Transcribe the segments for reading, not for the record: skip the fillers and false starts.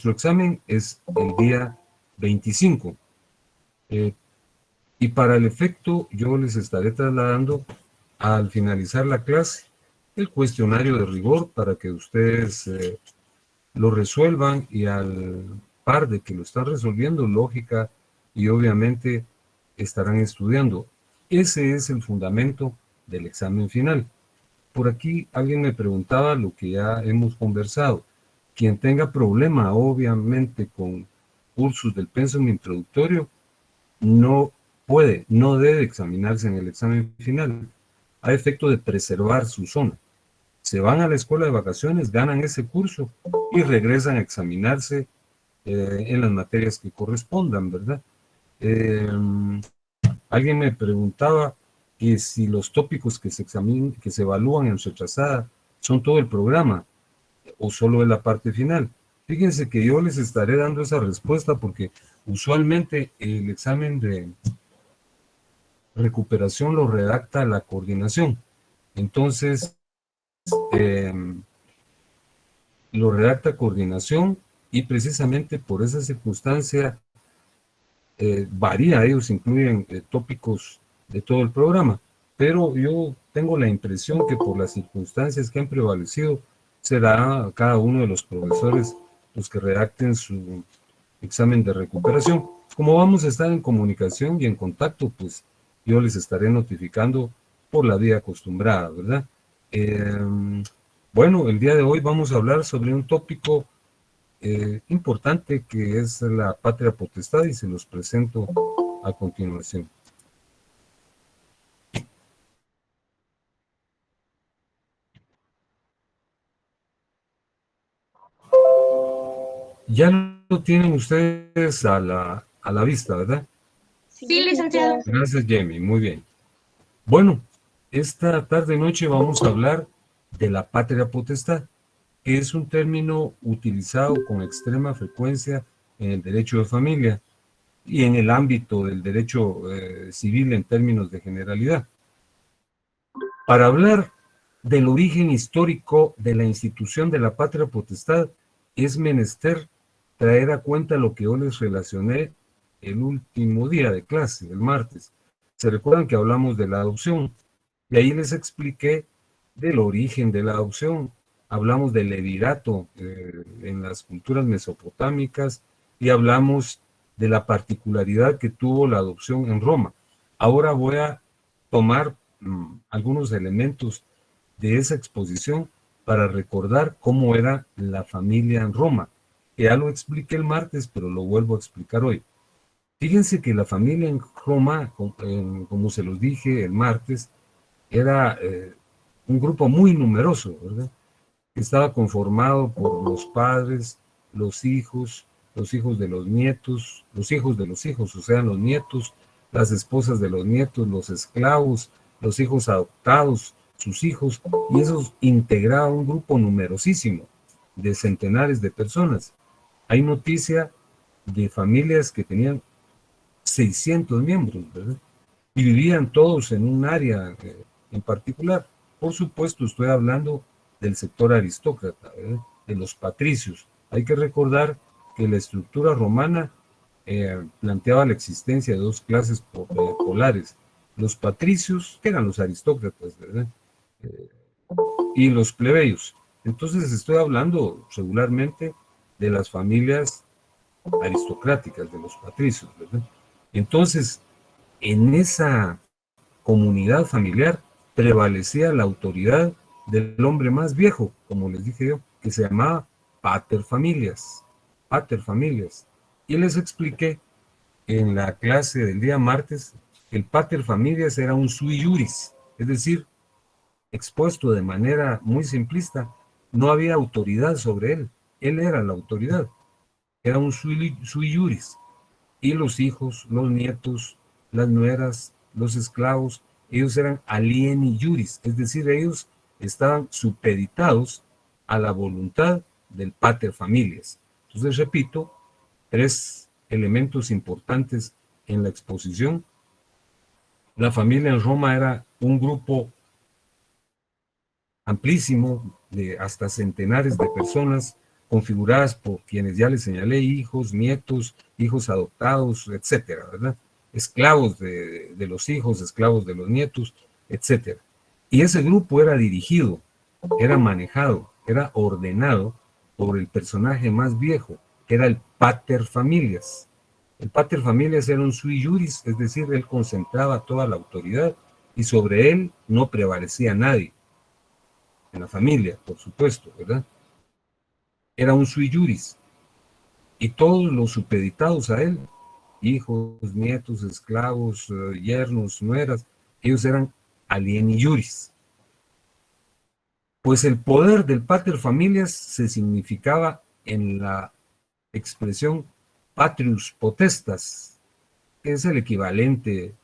Nuestro examen es el día 25. Y para el efecto, yo les estaré trasladando al finalizar la clase el cuestionario de rigor para que ustedes lo resuelvan y al par de que lo están resolviendo, lógica y obviamente estarán estudiando. Ese es el fundamento del examen final. Por aquí alguien me preguntaba lo que ya hemos conversado. Quien tenga problema, obviamente, con cursos del pensum introductorio, no puede, no debe examinarse en el examen final, a efecto de preservar su zona. Se van a la escuela de vacaciones, ganan ese curso y regresan a examinarse en las materias que correspondan, ¿verdad? Alguien me preguntaba que si los tópicos que se examinan, que se evalúan en su trazada son todo el programa o solo en la parte final. Fíjense que yo les estaré dando esa respuesta porque usualmente el examen de recuperación lo redacta la coordinación. Entonces, eh, lo redacta coordinación y precisamente por esa circunstancia varía, ellos incluyen tópicos de todo el programa, pero yo tengo la impresión que por las circunstancias que han prevalecido, será cada uno de los profesores los que redacten su examen de recuperación. Como vamos a estar en comunicación y en contacto, pues yo les estaré notificando por la vía acostumbrada, ¿verdad? Bueno, el día de hoy vamos a hablar sobre un tópico importante que es la patria potestad y se los presento a continuación. Ya lo tienen ustedes a la vista, ¿verdad? Sí, licenciado. Gracias, Jamie. Muy bien. Bueno, esta tarde-noche vamos a hablar de la patria potestad, que es un término utilizado con extrema frecuencia en el derecho de familia y en el ámbito del derecho civil en términos de generalidad. Para hablar del origen histórico de la institución de la patria potestad, es menester traer a cuenta lo que yo les relacioné el último día de clase, el martes. Se recuerdan que hablamos de la adopción y ahí les expliqué del origen de la adopción. Hablamos del levirato en las culturas mesopotámicas y hablamos de la particularidad que tuvo la adopción en Roma. Ahora voy a tomar algunos elementos de esa exposición para recordar cómo era la familia en Roma. Ya lo expliqué el martes, pero lo vuelvo a explicar hoy. Fíjense que la familia en Roma, como se los dije el martes, era un grupo muy numeroso, ¿verdad? Que estaba conformado por los padres, los hijos de los nietos, los hijos de los hijos, o sea, los nietos, las esposas de los nietos, los esclavos, los hijos adoptados, sus hijos, y eso integraba un grupo numerosísimo de centenares de personas. Hay noticia de familias que tenían 600 miembros, ¿verdad? Y vivían todos en un área en particular. Por supuesto, estoy hablando del sector aristócrata, ¿verdad? De los patricios. Hay que recordar que la estructura romana planteaba la existencia de dos clases polares. Los patricios, que eran los aristócratas, ¿verdad? Y los plebeyos. Entonces estoy hablando regularmente de las familias aristocráticas, de los patricios, ¿verdad? Entonces, en esa comunidad familiar prevalecía la autoridad del hombre más viejo, como les dije yo, que se llamaba pater familias, pater familias. Y les expliqué en la clase del día martes que el pater familias era un sui juris, es decir, expuesto de manera muy simplista, no había autoridad sobre él era la autoridad, era un sui juris. Y los hijos, los nietos, las nueras, los esclavos, ellos eran alieni juris, es decir, ellos estaban supeditados a la voluntad del pater familias. Entonces, repito, tres elementos importantes en la exposición. La familia en Roma era un grupo amplísimo de hasta centenares de personas configuradas por quienes ya les señalé, hijos, nietos, hijos adoptados, etcétera, ¿verdad? Esclavos de los hijos, esclavos de los nietos, etcétera. Y ese grupo era dirigido, era manejado, era ordenado por el personaje más viejo, que era el pater familias. El pater familias era un sui juris, es decir, él concentraba toda la autoridad y sobre él no prevalecía nadie. En la familia, por supuesto, ¿verdad? Era un sui juris. Y todos los supeditados a él, hijos, nietos, esclavos, yernos, nueras, ellos eran alieni juris. Pues el poder del pater familias se significaba en la expresión patrius potestas, que es el equivalente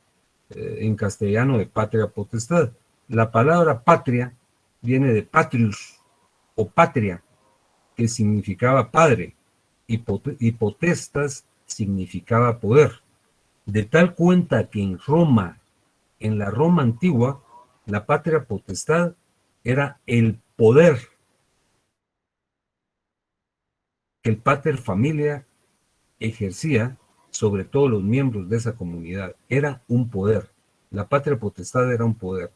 en castellano de patria potestad. La palabra patria viene de patrius o patria, que significaba padre, y potestas significaba poder. De tal cuenta que en Roma, en la Roma antigua, la patria potestad era el poder que el pater familia ejercía sobre todos los miembros de esa comunidad. Era un poder. La patria potestad era un poder.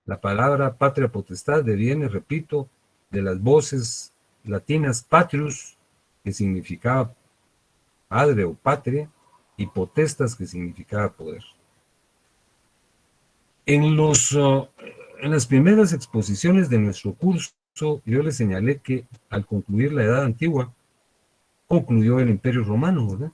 La palabra patria potestad deviene, repito, de las voces latinas patrius, que significaba padre o patria, y potestas, que significaba poder. En las primeras exposiciones de nuestro curso, yo les señalé que al concluir la Edad Antigua, concluyó el Imperio Romano, ¿verdad?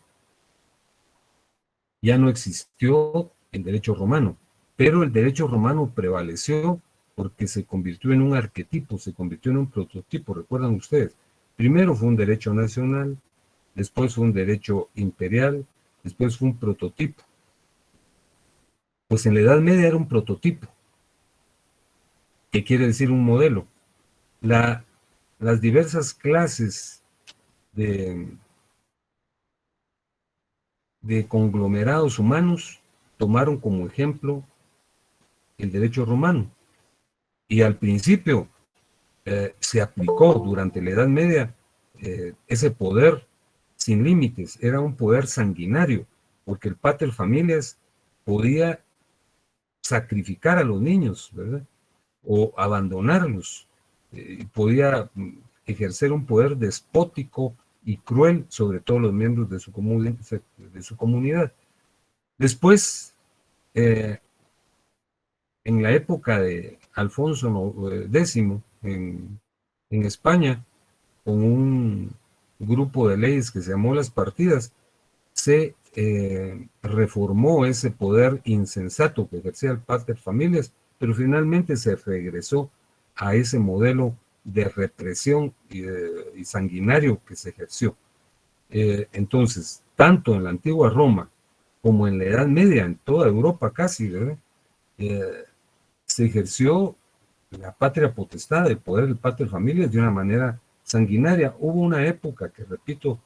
Ya no existió el derecho romano, pero el derecho romano prevaleció porque se convirtió en un arquetipo, se convirtió en un prototipo, recuerdan ustedes. Primero fue un derecho nacional, después fue un derecho imperial, después fue un prototipo. Pues en la Edad Media era un prototipo, que quiere decir un modelo. Las diversas clases de conglomerados humanos tomaron como ejemplo el derecho romano. Y al principio se aplicó durante la Edad Media ese poder sin límites, era un poder sanguinario, porque el pater familias podía sacrificar a los niños, ¿verdad? O abandonarlos, podía ejercer un poder despótico y cruel sobre todos los miembros de su comunidad. Después, en la época de Alfonso X en España, con un grupo de leyes que se llamó las partidas, se reformó ese poder insensato que ejercía el pater familias, pero finalmente se regresó a ese modelo de represión y sanguinario que se ejerció. Entonces, tanto en la antigua Roma como en la Edad Media, en toda Europa casi, ¿verdad? Se ejerció la patria potestad, el poder del pater familias de una manera sanguinaria. Hubo una época que, repito,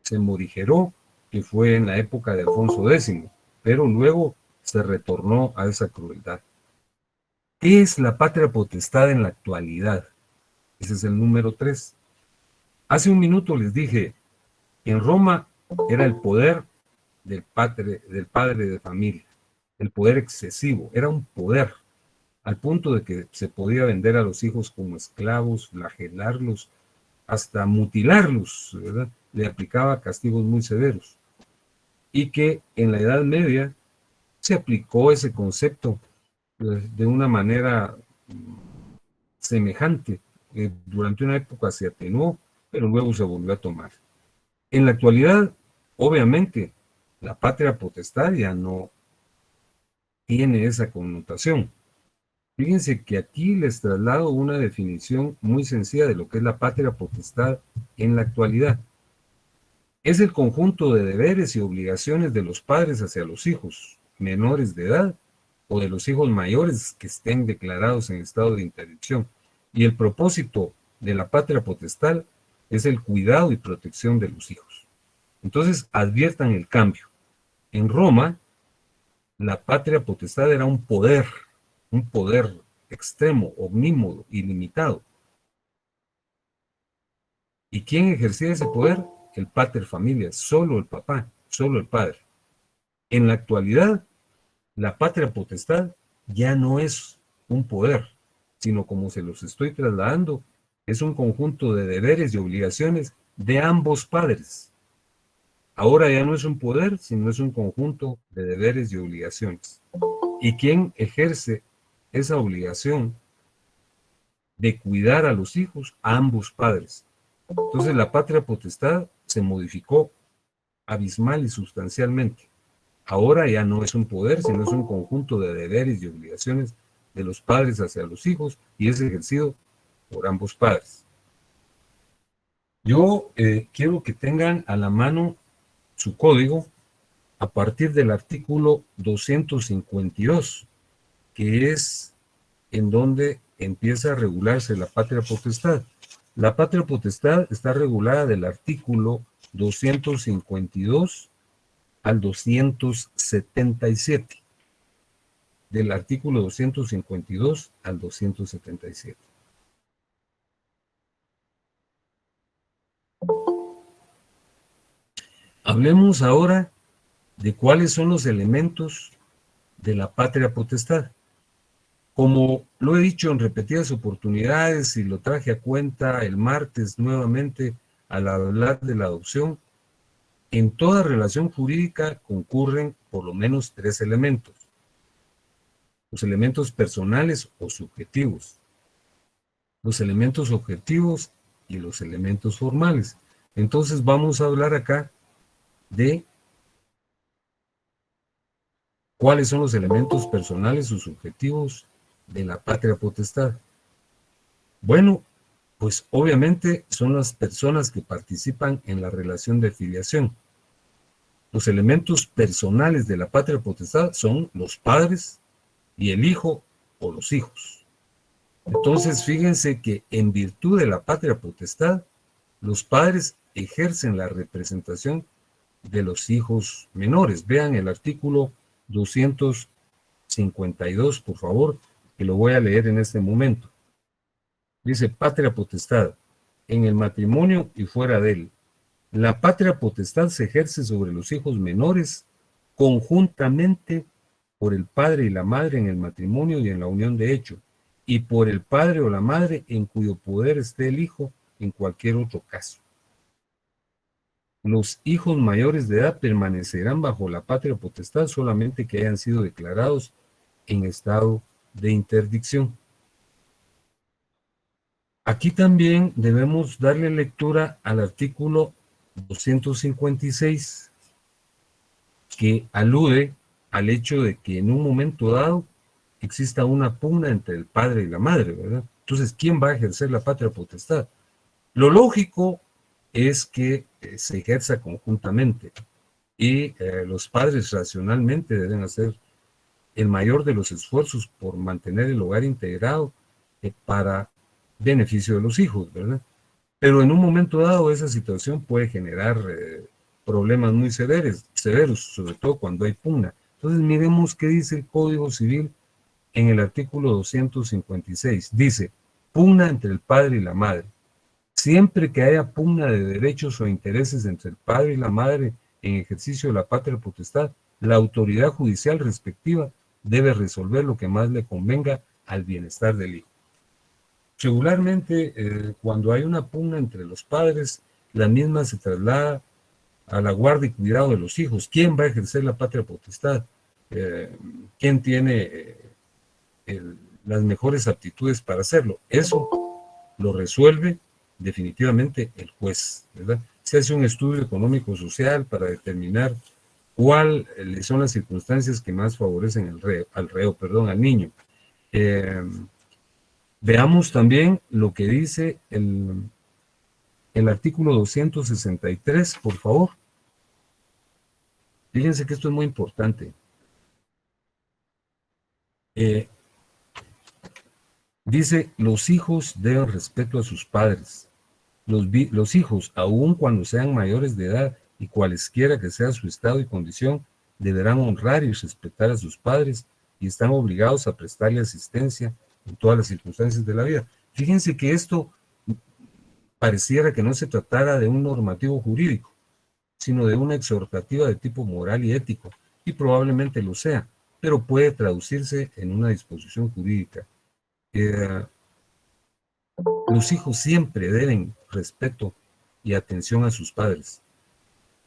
se morigeró, que fue en la época de Alfonso X, pero luego se retornó a esa crueldad. ¿Qué es la patria potestad en la actualidad? Ese es el número 3. Hace un minuto les dije, en Roma era el poder del padre de familia, el poder excesivo, era un poder, al punto de que se podía vender a los hijos como esclavos, flagelarlos, hasta mutilarlos, ¿verdad? Le aplicaba castigos muy severos. Y que en la Edad Media se aplicó ese concepto de una manera semejante. Durante una época se atenuó, pero luego se volvió a tomar. En la actualidad, obviamente, la patria potestad ya no tiene esa connotación. Fíjense que aquí les traslado una definición muy sencilla de lo que es la patria potestad en la actualidad. Es el conjunto de deberes y obligaciones de los padres hacia los hijos menores de edad o de los hijos mayores que estén declarados en estado de interdicción. Y el propósito de la patria potestad es el cuidado y protección de los hijos. Entonces, adviertan el cambio. En Roma, la patria potestad era un poder extremo, omnímodo, ilimitado. ¿Y quién ejercía ese poder? El pater familias, solo el papá, solo el padre. En la actualidad, la patria potestad ya no es un poder, sino como se los estoy trasladando, es un conjunto de deberes y obligaciones de ambos padres. Ahora ya no es un poder, sino es un conjunto de deberes y obligaciones. ¿Y quién ejerce esa obligación de cuidar a los hijos? A ambos padres. Entonces la patria potestad se modificó abismal y sustancialmente. Ahora ya no es un poder, sino es un conjunto de deberes y obligaciones de los padres hacia los hijos y es ejercido por ambos padres. Yo quiero que tengan a la mano su código a partir del artículo 252, que es en donde empieza a regularse la patria potestad. La patria potestad está regulada del artículo 252 al 277. Del artículo 252 al 277. Hablemos ahora de cuáles son los elementos de la patria potestad. Como lo he dicho en repetidas oportunidades y lo traje a cuenta el martes nuevamente al hablar de la adopción, en toda relación jurídica concurren por lo menos tres elementos. Los elementos personales o subjetivos, los elementos objetivos y los elementos formales. Entonces vamos a hablar acá de cuáles son los elementos personales o subjetivos de la patria potestad. Bueno, pues obviamente son las personas que participan en la relación de filiación. Los elementos personales de la patria potestad son los padres y el hijo o los hijos. Entonces, fíjense que en virtud de la patria potestad, los padres ejercen la representación de los hijos menores. Vean el artículo 252, por favor, que lo voy a leer en este momento. Dice, patria potestad, en el matrimonio y fuera de él. La patria potestad se ejerce sobre los hijos menores conjuntamente por el padre y la madre en el matrimonio y en la unión de hecho, y por el padre o la madre en cuyo poder esté el hijo en cualquier otro caso. Los hijos mayores de edad permanecerán bajo la patria potestad solamente que hayan sido declarados en estado de interdicción. Aquí también debemos darle lectura al artículo 256, que alude al hecho de que en un momento dado exista una pugna entre el padre y la madre, ¿verdad? Entonces, ¿quién va a ejercer la patria potestad? Lo lógico es que se ejerza conjuntamente y los padres racionalmente deben hacer el mayor de los esfuerzos por mantener el hogar integrado para beneficio de los hijos, ¿verdad? Pero en un momento dado esa situación puede generar problemas muy severos, sobre todo cuando hay pugna. Entonces miremos qué dice el Código Civil en el artículo 256. Dice, pugna entre el padre y la madre. Siempre que haya pugna de derechos o intereses entre el padre y la madre en ejercicio de la patria potestad, la autoridad judicial respectiva debe resolver lo que más le convenga al bienestar del hijo. Regularmente, cuando hay una pugna entre los padres, la misma se traslada a la guardia y cuidado de los hijos. ¿Quién va a ejercer la patria potestad? ¿Quién tiene las mejores aptitudes para hacerlo? Eso lo resuelve definitivamente el juez, ¿verdad? Se hace un estudio económico-social para determinar cuáles son las circunstancias que más favorecen al niño. Veamos también lo que dice el artículo 263, por favor. Fíjense que esto es muy importante. Dice, los hijos deben respeto a sus padres. Los hijos, aun cuando sean mayores de edad y cualesquiera que sea su estado y condición, deberán honrar y respetar a sus padres y están obligados a prestarle asistencia en todas las circunstancias de la vida. Fíjense que esto pareciera que no se tratara de un normativo jurídico, sino de una exhortativa de tipo moral y ético, y probablemente lo sea, pero puede traducirse en una disposición jurídica. Los hijos siempre deben respeto y atención a sus padres.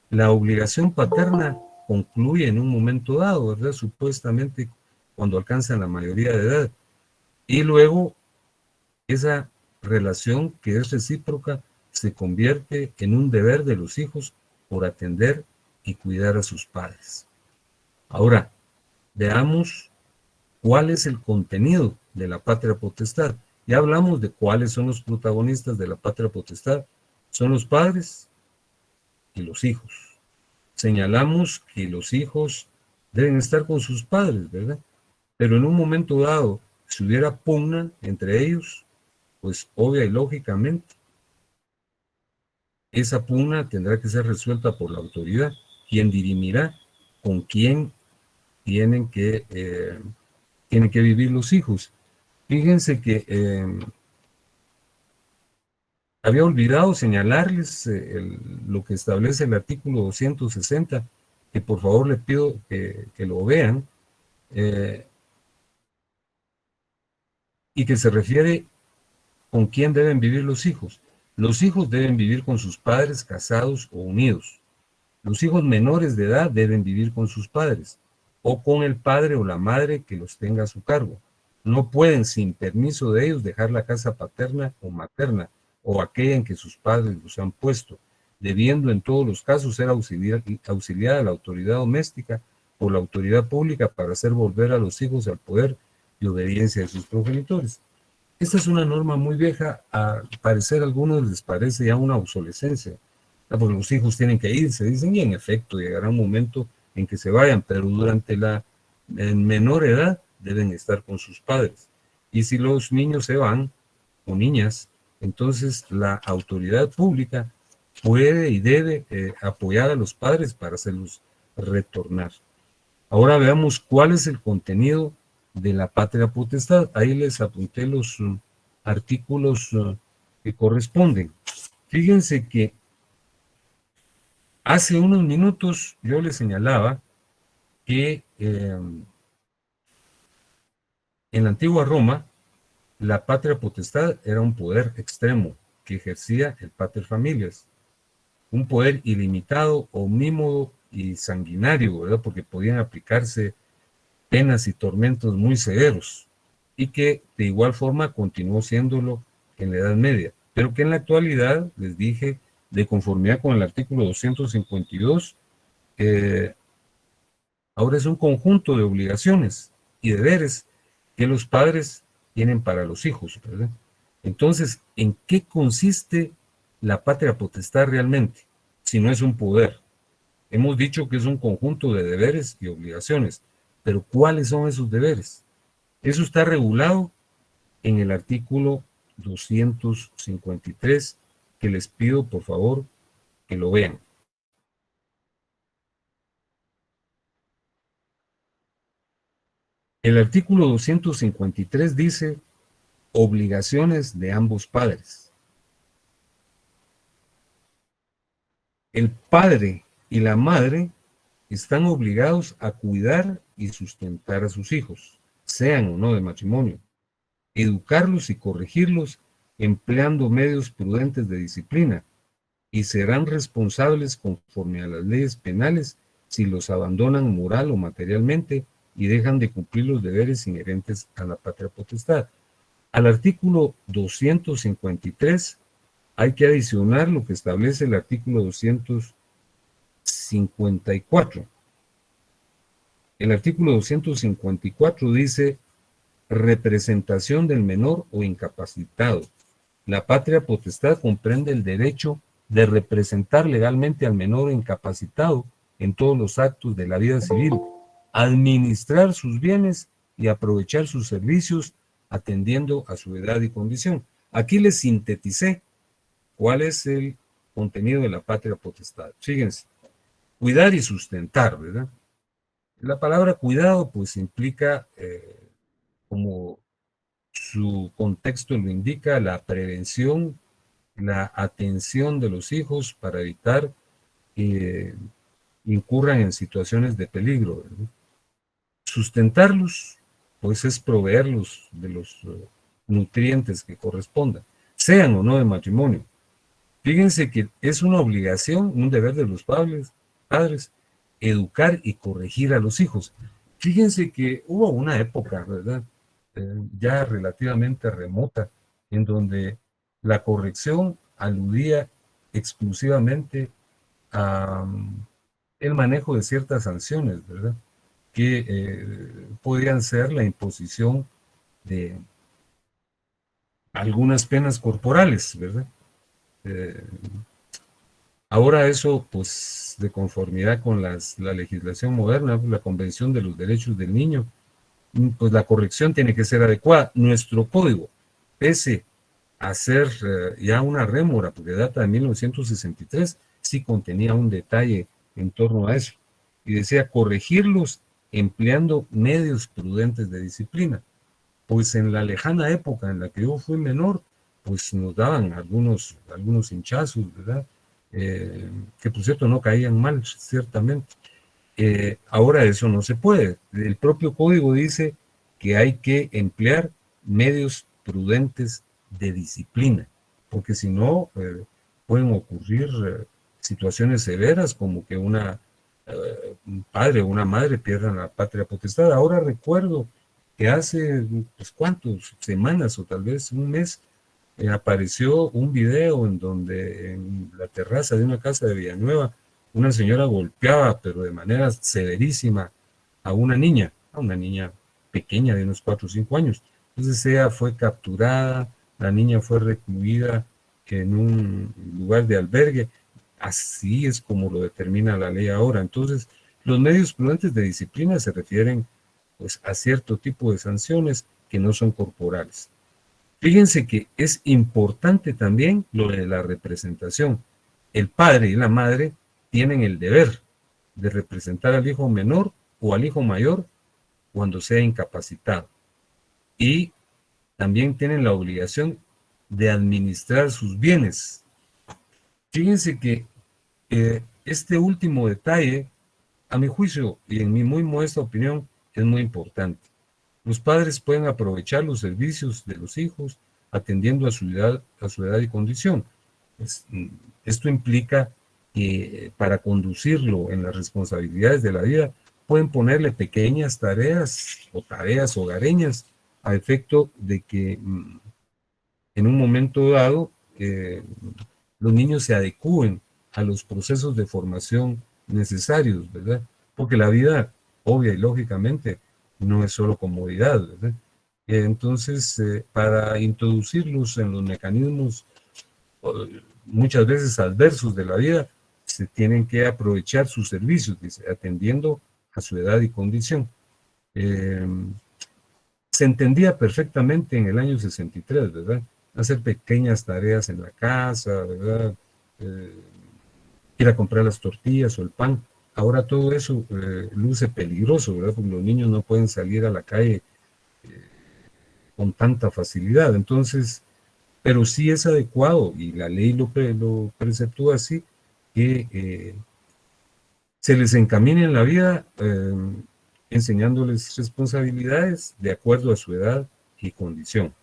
La obligación paterna concluye en un momento dado, ¿verdad? Supuestamente cuando alcanzan la mayoría de edad. Y luego esa relación que es recíproca se convierte en un deber de los hijos por atender y cuidar a sus padres. Ahora, veamos cuál es el contenido de la patria potestad. Ya hablamos de cuáles son los protagonistas de la patria potestad. Son los padres y los hijos. Señalamos que los hijos deben estar con sus padres, ¿verdad? Pero en un momento dado, si hubiera pugna entre ellos, pues obvia y lógicamente, esa pugna tendrá que ser resuelta por la autoridad, quien dirimirá con quién tienen que vivir los hijos. Fíjense que había olvidado señalarles lo que establece el artículo 260, que por favor le pido que lo vean, eh, y que se refiere con quién deben vivir los hijos. Los hijos deben vivir con sus padres casados o unidos. Los hijos menores de edad deben vivir con sus padres o con el padre o la madre que los tenga a su cargo. No pueden, sin permiso de ellos, dejar la casa paterna o materna o aquella en que sus padres los han puesto, debiendo en todos los casos ser auxiliada la autoridad doméstica o la autoridad pública para hacer volver a los hijos al poder y obediencia de sus progenitores. Esta es una norma muy vieja, a parecer a algunos les parece ya una obsolescencia, porque los hijos tienen que irse, dicen, y en efecto llegará un momento en que se vayan, pero durante la menor edad deben estar con sus padres. Y si los niños se van, o niñas, entonces la autoridad pública puede y debe apoyar a los padres para hacerlos retornar. Ahora veamos cuál es el contenido de la patria potestad. Ahí les apunté los artículos que corresponden. Fíjense que hace unos minutos yo les señalaba que en la antigua Roma la patria potestad era un poder extremo que ejercía el pater familias, un poder ilimitado, omnímodo y sanguinario, ¿verdad? Porque podían aplicarse penas y tormentos muy severos, y que de igual forma continuó siéndolo en la Edad Media, pero que en la actualidad, les dije, de conformidad con el artículo 252, ahora es un conjunto de obligaciones y deberes que los padres tienen para los hijos, ¿verdad? Entonces, ¿en qué consiste la patria potestad realmente? Si no es un poder. Hemos dicho que es un conjunto de deberes y obligaciones, pero ¿cuáles son esos deberes? Eso está regulado en el artículo 253, que les pido por favor que lo vean. El artículo 253 dice obligaciones de ambos padres. El padre y la madre están obligados a cuidar y sustentar a sus hijos, sean o no de matrimonio, educarlos y corregirlos empleando medios prudentes de disciplina, y serán responsables conforme a las leyes penales si los abandonan moral o materialmente y dejan de cumplir los deberes inherentes a la patria potestad. Al artículo 253 hay que adicionar lo que establece el artículo 254. El artículo 254 dice representación del menor o incapacitado. La patria potestad comprende el derecho de representar legalmente al menor incapacitado en todos los actos de la vida civil, administrar sus bienes y aprovechar sus servicios atendiendo a su edad y condición. Aquí les sinteticé cuál es el contenido de la patria potestad. Fíjense, cuidar y sustentar, ¿verdad? La palabra cuidado pues implica, como su contexto lo indica, la prevención, la atención de los hijos para evitar que incurran en situaciones de peligro, ¿verdad? Sustentarlos, pues es proveerlos de los nutrientes que correspondan, sean o no de matrimonio. Fíjense que es una obligación, un deber de los padres, educar y corregir a los hijos. Fíjense que hubo una época, ¿verdad? Ya relativamente remota, en donde la corrección aludía exclusivamente a el manejo de ciertas sanciones, ¿verdad? Que podían ser la imposición de algunas penas corporales, ¿verdad? Eh, Ahora eso, pues, de conformidad con la legislación moderna, la Convención de los Derechos del Niño, pues la corrección tiene que ser adecuada. Nuestro código, pese a ser ya una rémora, porque data de 1963, sí contenía un detalle en torno a eso. Y decía corregirlos empleando medios prudentes de disciplina. Pues en la lejana época en la que yo fui menor, pues nos daban algunos hinchazos, ¿verdad? Que por cierto no caían mal, ciertamente. Ahora eso no se puede. El propio código dice que hay que emplear medios prudentes de disciplina, porque si no, pueden ocurrir situaciones severas como que un padre o una madre pierdan la patria potestad. Ahora recuerdo que hace, pues, ¿cuántas semanas o tal vez un mes, apareció un video en donde en la terraza de una casa de Villanueva, una señora golpeaba, pero de manera severísima, a una niña pequeña de unos 4 o 5 años. Entonces ella fue capturada, la niña fue recluida en un lugar de albergue. Así es como lo determina la ley ahora. Entonces, los medios prudentes de disciplina se refieren, pues, a cierto tipo de sanciones que no son corporales. Fíjense que es importante también lo de la representación. El padre y la madre tienen el deber de representar al hijo menor o al hijo mayor cuando sea incapacitado. Y también tienen la obligación de administrar sus bienes. Fíjense que este último detalle, a mi juicio y en mi muy modesta opinión, es muy importante. Los padres pueden aprovechar los servicios de los hijos atendiendo a su edad y condición. Pues, esto implica que para conducirlo en las responsabilidades de la vida, pueden ponerle pequeñas tareas o tareas hogareñas a efecto de que en un momento dado los niños se adecúen a los procesos de formación necesarios, ¿verdad? Porque la vida, obvia y lógicamente, no es solo comodidad, ¿verdad? Entonces, para introducirlos en los mecanismos muchas veces adversos de la vida, se tienen que aprovechar sus servicios, dice, atendiendo a su edad y condición. Eh, Se entendía perfectamente en el año 63, ¿verdad? Hacer pequeñas tareas en la casa, ¿verdad? Eh, Ir a comprar las tortillas o el pan. Ahora todo eso luce peligroso, ¿verdad? Porque los niños no pueden salir a la calle con tanta facilidad. Entonces, pero sí es adecuado, y la ley lo preceptúa así, que se les encamine en la vida enseñándoles responsabilidades de acuerdo a su edad y condición.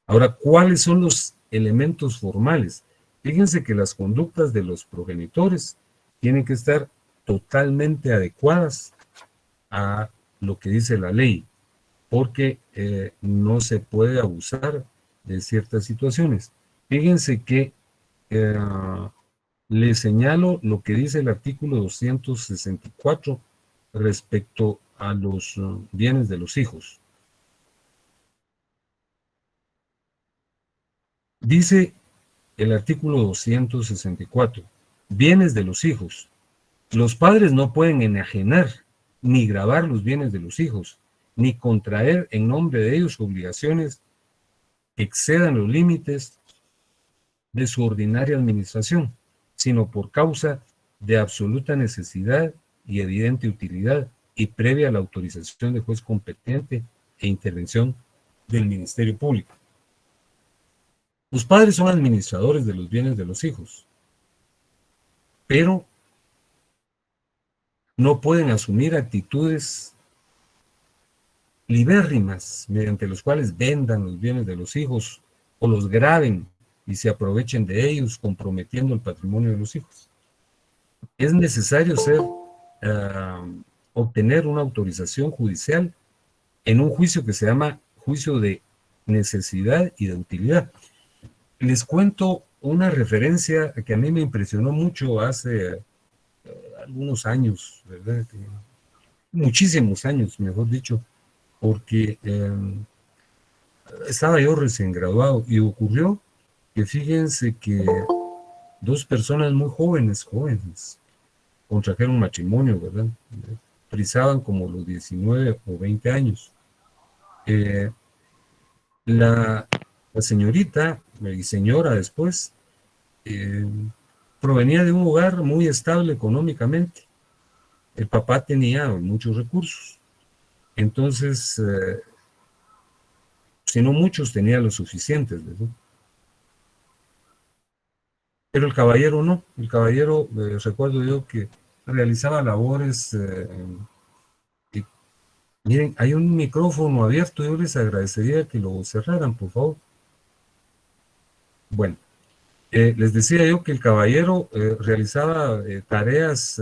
Ahora, ¿cuáles son los elementos formales? Fíjense que las conductas de los progenitores tienen que estar totalmente adecuadas a lo que dice la ley, porque no se puede abusar de ciertas situaciones. Fíjense que eh, les señalo lo que dice el artículo 264 respecto a los bienes de los hijos. Dice el artículo 264, bienes de los hijos. Los padres no pueden enajenar ni gravar los bienes de los hijos, ni contraer en nombre de ellos obligaciones que excedan los límites de su ordinaria administración, sino por causa de absoluta necesidad y evidente utilidad y previa a la autorización de juez competente e intervención del Ministerio Público. Los padres son administradores de los bienes de los hijos, pero no pueden asumir actitudes libérrimas mediante los cuales vendan los bienes de los hijos o los graben y se aprovechen de ellos comprometiendo el patrimonio de los hijos. Es necesario obtener una autorización judicial en un juicio que se llama juicio de necesidad y de utilidad. Les cuento una referencia que a mí me impresionó mucho hace algunos años, ¿verdad? Muchísimos años, mejor dicho, porque estaba yo recién graduado y ocurrió que fíjense que dos personas muy jóvenes, contrajeron matrimonio, ¿verdad? Frisaban como los 19 o 20 años. La señorita, y señora después, provenía de un hogar muy estable económicamente. El papá tenía muchos recursos. Entonces, si no muchos, tenía los suficientes, ¿verdad? Pero el caballero no. El caballero, recuerdo yo que realizaba labores. Miren, hay un micrófono abierto. Yo les agradecería que lo cerraran, por favor. Bueno, les decía yo que el caballero realizaba tareas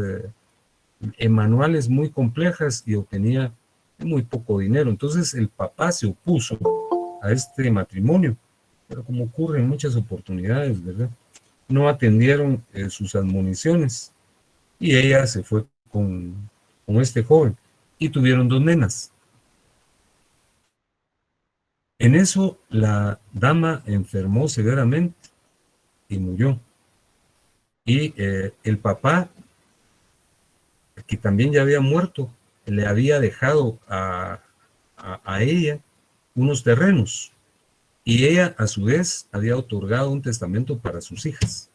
manuales muy complejas y obtenía muy poco dinero. Entonces el papá se opuso a este matrimonio, pero como ocurre en muchas oportunidades, ¿verdad? No atendieron sus admoniciones y ella se fue con este joven y tuvieron dos nenas. En eso la dama enfermó severamente y murió. Y el papá, que también ya había muerto, le había dejado a ella unos terrenos y ella a su vez había otorgado un testamento para sus hijas.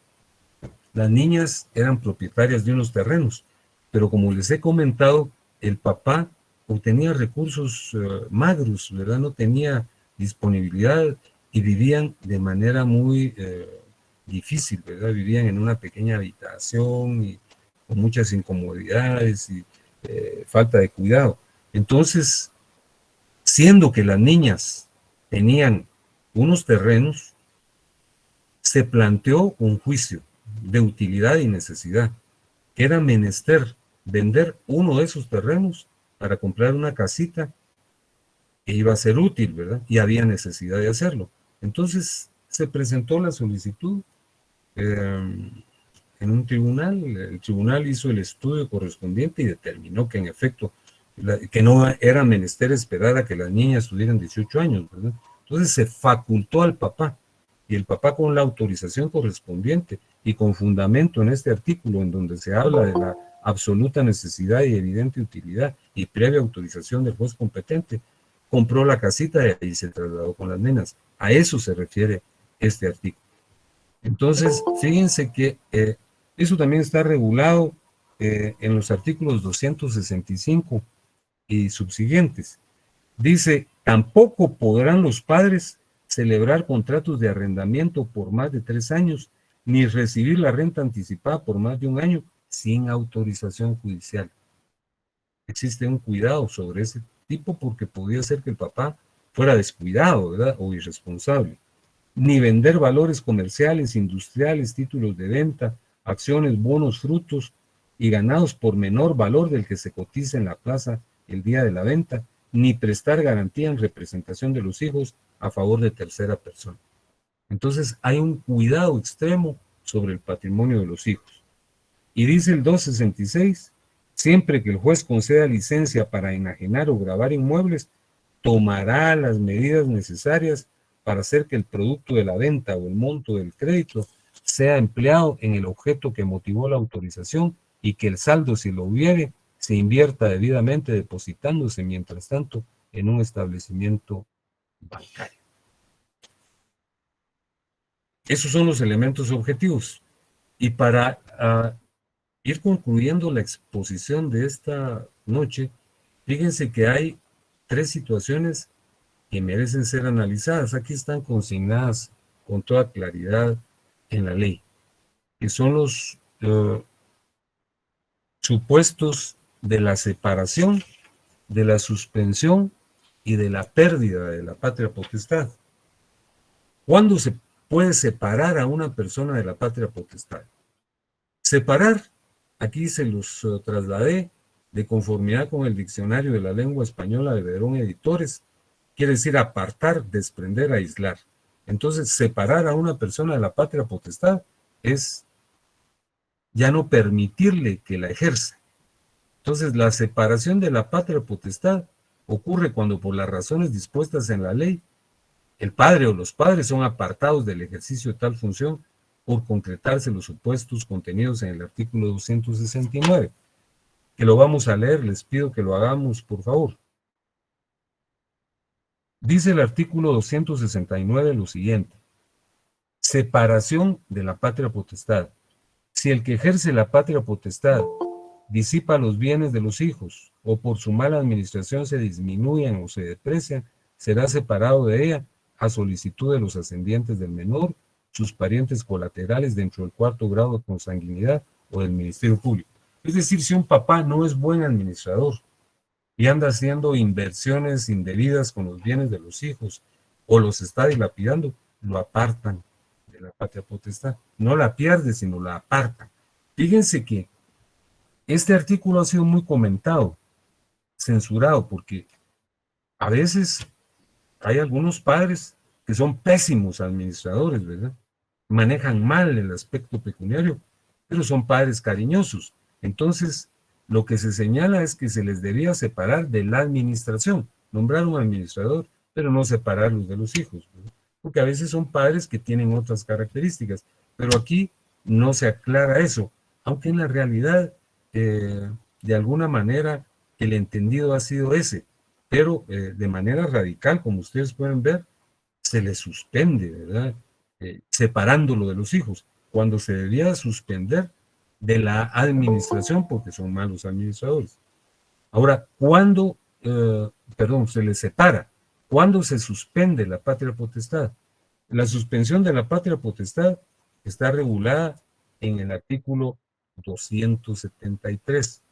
Las niñas eran propietarias de unos terrenos, pero como les he comentado, el papá obtenía recursos magros, ¿verdad? No tenía disponibilidad y vivían de manera muy difícil, ¿verdad? Vivían en una pequeña habitación y con muchas incomodidades y falta de cuidado. Entonces, siendo que las niñas tenían unos terrenos, se planteó un juicio de utilidad y necesidad, que era menester vender uno de esos terrenos para comprar una casita que iba a ser útil, ¿verdad? Y había necesidad de hacerlo. Entonces se presentó la solicitud en un tribunal, el tribunal hizo el estudio correspondiente y determinó que en efecto, que no era menester esperar a que las niñas tuvieran 18 años, ¿verdad? Entonces se facultó al papá, y el papá con la autorización correspondiente y con fundamento en este artículo en donde se habla de la absoluta necesidad y evidente utilidad y previa autorización del juez competente, compró la casita y se trasladó con las nenas. A eso se refiere este artículo. Entonces, fíjense que eso también está regulado en los artículos 265 y subsiguientes. Dice, tampoco podrán los padres celebrar contratos de arrendamiento por más de 3 años, ni recibir la renta anticipada por más de 1 año sin autorización judicial. Existe un cuidado sobre ese tipo porque podría ser que el papá fuera descuidado, ¿verdad? O irresponsable. Ni vender valores comerciales, industriales, títulos de venta, acciones, bonos, frutos y ganados por menor valor del que se cotiza en la plaza el día de la venta, ni prestar garantía en representación de los hijos a favor de tercera persona. Entonces hay un cuidado extremo sobre el patrimonio de los hijos. Y dice el 266, siempre que el juez conceda licencia para enajenar o gravar inmuebles, tomará las medidas necesarias para hacer que el producto de la venta o el monto del crédito sea empleado en el objeto que motivó la autorización y que el saldo, si lo hubiere, se invierta debidamente depositándose, mientras tanto, en un establecimiento bancario. Esos son los elementos objetivos. Y para ir concluyendo la exposición de esta noche, fíjense que hay 3 situaciones que merecen ser analizadas. Aquí están consignadas con toda claridad en la ley, que son los supuestos de la separación, de la suspensión y de la pérdida de la patria potestad. ¿Cuándo se puede separar a una persona de la patria potestad? Separar, aquí se los trasladé de conformidad con el Diccionario de la Lengua Española de Verón Editores, quiere decir apartar, desprender, aislar. Entonces, separar a una persona de la patria potestad es ya no permitirle que la ejerza. Entonces, la separación de la patria potestad ocurre cuando por las razones dispuestas en la ley, el padre o los padres son apartados del ejercicio de tal función por concretarse los supuestos contenidos en el artículo 269. Que lo vamos a leer, les pido que lo hagamos, por favor. Dice el artículo 269 lo siguiente: separación de la patria potestad. Si el que ejerce la patria potestad disipa los bienes de los hijos, o por su mala administración se disminuyen o se deprecian, será separado de ella a solicitud de los ascendientes del menor, sus parientes colaterales dentro del cuarto grado de consanguinidad o del Ministerio Público. Es decir, si un papá no es buen administrador y anda haciendo inversiones indebidas con los bienes de los hijos o los está dilapidando, lo apartan de la patria potestad. No la pierde, sino la apartan. Fíjense que este artículo ha sido muy comentado, censurado, porque a veces hay algunos padres que son pésimos administradores, ¿verdad? Manejan mal el aspecto pecuniario, pero son padres cariñosos. Entonces, lo que se señala es que se les debía separar de la administración, nombrar un administrador, pero no separarlos de los hijos, ¿verdad? Porque a veces son padres que tienen otras características, pero aquí no se aclara eso, aunque en la realidad, de alguna manera, el entendido ha sido ese, pero de manera radical, como ustedes pueden ver, se le suspende, ¿verdad? Separándolo de los hijos, cuando se debía suspender de la administración porque son malos administradores. Ahora, ¿cuándo, se les separa? ¿Cuándo se suspende la patria potestad? La suspensión de la patria potestad está regulada en el artículo 273,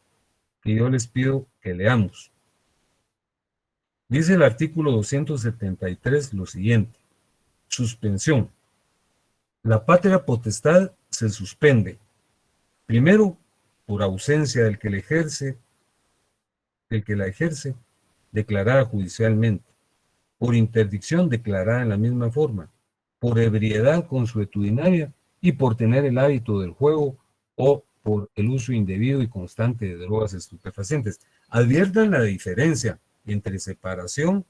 que yo les pido que leamos. Dice el artículo 273 lo siguiente: suspensión. La patria potestad se suspende, primero, por ausencia del que la ejerce, declarada judicialmente, por interdicción declarada en la misma forma, por ebriedad consuetudinaria y por tener el hábito del juego o por el uso indebido y constante de drogas estupefacientes. Adviertan la diferencia entre separación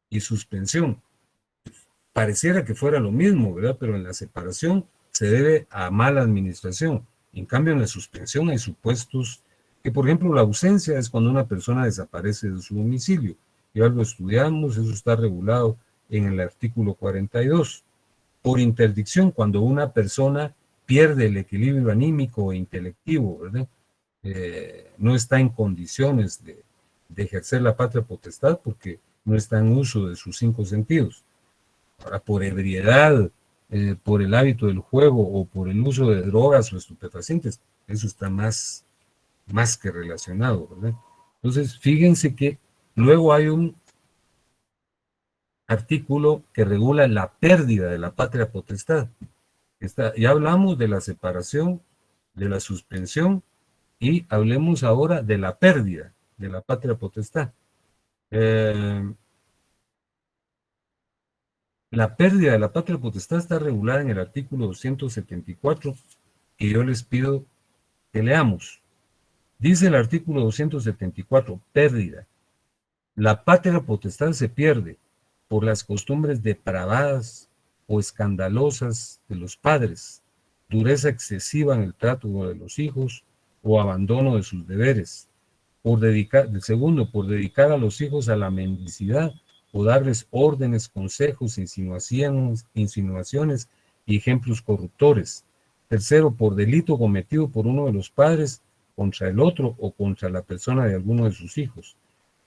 y suspensión. Pareciera que fuera lo mismo, ¿verdad? Pero en la separación se debe a mala administración. En cambio, en la suspensión hay supuestos que, por ejemplo, la ausencia es cuando una persona desaparece de su domicilio. Ya lo estudiamos, eso está regulado en el artículo 42. Por interdicción, cuando una persona pierde el equilibrio anímico e intelectivo, ¿verdad? No está en condiciones de ejercer la patria potestad porque no está en uso de sus 5 sentidos. Ahora, por ebriedad, por el hábito del juego o por el uso de drogas o estupefacientes, eso está más que relacionado, ¿verdad? Entonces, fíjense que luego hay un artículo que regula la pérdida de la patria potestad. Ya hablamos de la separación, de la suspensión, y hablemos ahora de la pérdida de la patria potestad. La pérdida de la patria potestad está regulada en el artículo 274, que yo les pido que leamos. Dice el artículo 274, pérdida. La patria potestad se pierde por las costumbres depravadas o escandalosas de los padres, dureza excesiva en el trato de los hijos o abandono de sus deberes. Segundo, por dedicar a los hijos a la mendicidad o darles órdenes, consejos, insinuaciones y ejemplos corruptores. Tercero, por delito cometido por uno de los padres contra el otro o contra la persona de alguno de sus hijos.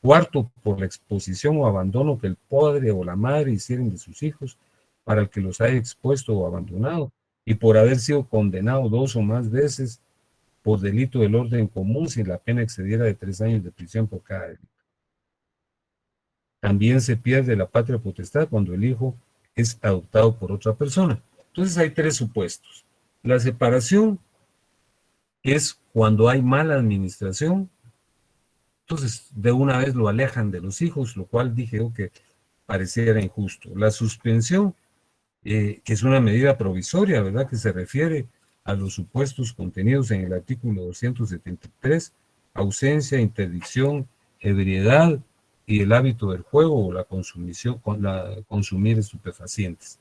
Cuarto, por la exposición o abandono que el padre o la madre hicieron de sus hijos. para el que los haya expuesto o abandonado, y por haber sido condenado 2 o más veces por delito del orden común si la pena excediera de 3 años de prisión por cada delito. También se pierde la patria potestad cuando el hijo es adoptado por otra persona. Entonces hay 3 supuestos. La separación es cuando hay mala administración, entonces de una vez lo alejan de los hijos, lo cual dije yo que pareciera injusto. La suspensión, que es una medida provisoria, ¿verdad? Que se refiere a los supuestos contenidos en el artículo 273, ausencia, interdicción, ebriedad y el hábito del juego o la consumición, consumir estupefacientes.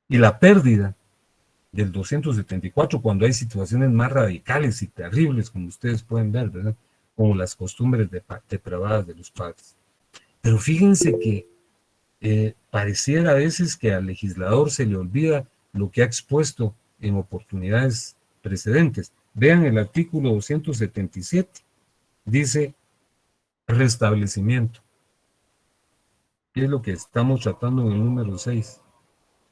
Y la pérdida del 274, cuando hay situaciones más radicales y terribles, como ustedes pueden ver, ¿verdad? Como las costumbres depravadas de los padres. Pero fíjense que pareciera a veces que al legislador se le olvida lo que ha expuesto en oportunidades precedentes. Vean el artículo 277, dice restablecimiento, que es lo que estamos tratando en el número 6.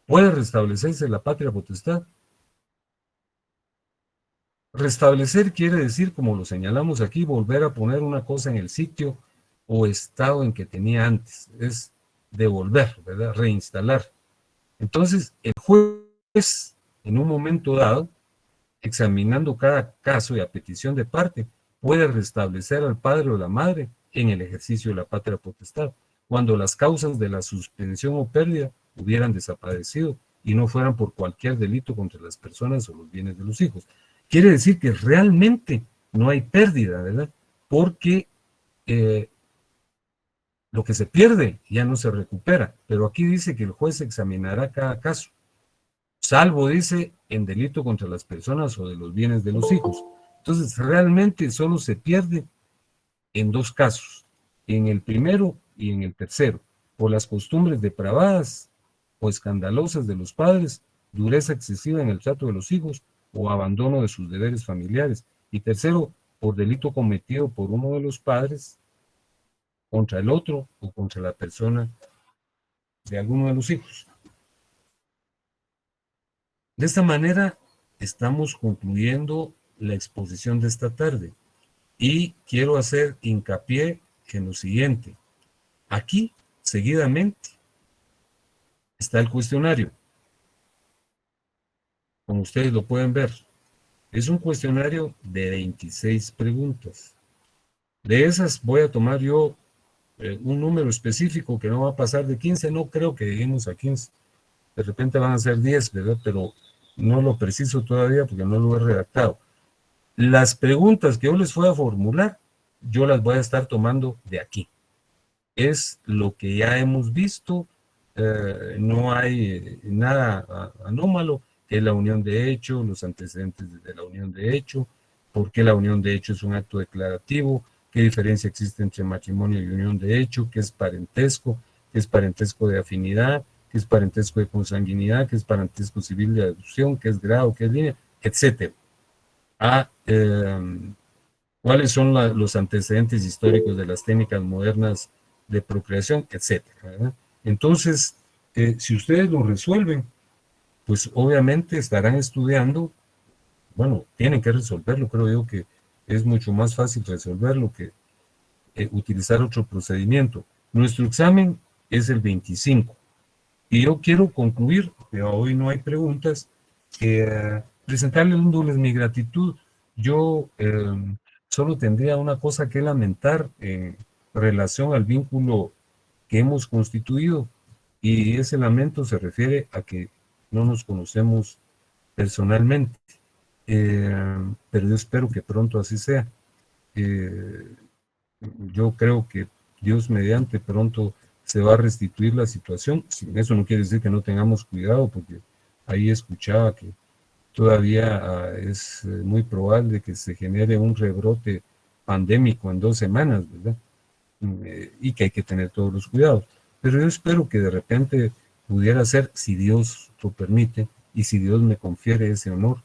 ¿Puede restablecerse la patria potestad? Restablecer quiere decir, como lo señalamos aquí, volver a poner una cosa en el sitio o estado en que tenía antes. Es devolver, ¿verdad? Reinstalar. Entonces, el juez, en un momento dado, examinando cada caso y a petición de parte, puede restablecer al padre o la madre en el ejercicio de la patria potestad, cuando las causas de la suspensión o pérdida hubieran desaparecido y no fueran por cualquier delito contra las personas o los bienes de los hijos. Quiere decir que realmente no hay pérdida, ¿verdad? Porque lo que se pierde ya no se recupera, pero aquí dice que el juez examinará cada caso, salvo, dice, en delito contra las personas o de los bienes de los hijos. Entonces, realmente solo se pierde en 2 casos, en el primero y en el tercero, por las costumbres depravadas o escandalosas de los padres, dureza excesiva en el trato de los hijos o abandono de sus deberes familiares. Y tercero, por delito cometido por uno de los padres contra el otro o contra la persona de alguno de los hijos. De esta manera, estamos concluyendo la exposición de esta tarde y quiero hacer hincapié en lo siguiente. Aquí, seguidamente, está el cuestionario. Como ustedes lo pueden ver, es un cuestionario de 26 preguntas. De esas voy a tomar yo un número específico que no va a pasar de 15, no creo que lleguemos a 15. De repente van a ser 10, ¿verdad? Pero no lo preciso todavía porque no lo he redactado. Las preguntas que yo les voy a formular, yo las voy a estar tomando de aquí. Es lo que ya hemos visto, no hay nada anómalo, que es la unión de hecho, los antecedentes de la unión de hecho, por qué la unión de hecho es un acto declarativo, qué diferencia existe entre matrimonio y unión de hecho, qué es parentesco de afinidad, qué es parentesco de consanguinidad, qué es parentesco civil de adopción, qué es grado, qué es línea, etcétera. Cuáles son los antecedentes históricos de las técnicas modernas de procreación, etcétera, ¿verdad? Entonces, si ustedes lo resuelven, pues obviamente estarán estudiando, bueno, tienen que resolverlo, creo yo que es mucho más fácil resolverlo que utilizar otro procedimiento. Nuestro examen es el 25 y yo quiero concluir, que hoy no hay preguntas, presentarles mi gratitud. Yo solo tendría una cosa que lamentar en relación al vínculo que hemos constituido, y ese lamento se refiere a que no nos conocemos personalmente, pero yo espero que pronto así sea. Yo creo que Dios mediante pronto se va a restituir la situación. Eso no quiere decir que no tengamos cuidado, porque ahí escuchaba que todavía es muy probable que se genere un rebrote pandémico en 2 semanas, ¿verdad? Y que hay que tener todos los cuidados. Pero yo espero que de repente pudiera ser, si Dios lo permite, y si Dios me confiere ese honor,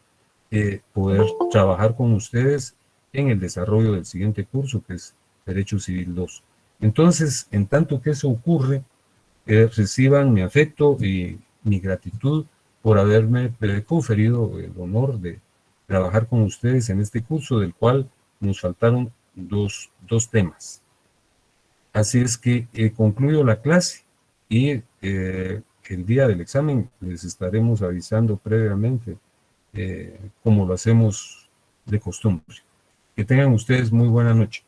poder trabajar con ustedes en el desarrollo del siguiente curso, que es Derecho Civil 2. Entonces, en tanto que eso ocurre, reciban mi afecto y mi gratitud por haberme conferido el honor de trabajar con ustedes en este curso, del cual nos faltaron dos temas. Así es que concluyo la clase y el día del examen les estaremos avisando previamente como lo hacemos de costumbre. Que tengan ustedes muy buena noche.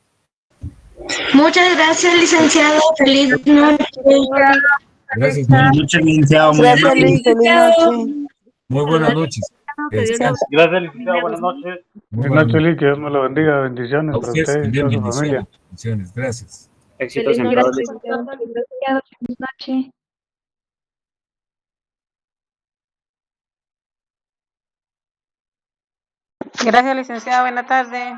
Muchas gracias, licenciado. Feliz noche. Gracias, Buenas noches, licenciado. Muy Gracias, amable. Liz. Feliz noche. muy buenas noches. Que descansen. Gracias, licenciado. Buenas noches. Muy Buenas buenas noches, noches. Lee, que Dios me lo bendiga. Bendiciones A para ustedes usted y también toda su familia. bendiciones. Bendiciones. Gracias. Éxitos en todo. Gracias, Feliz noche. Gracias, licenciado. Buena tarde.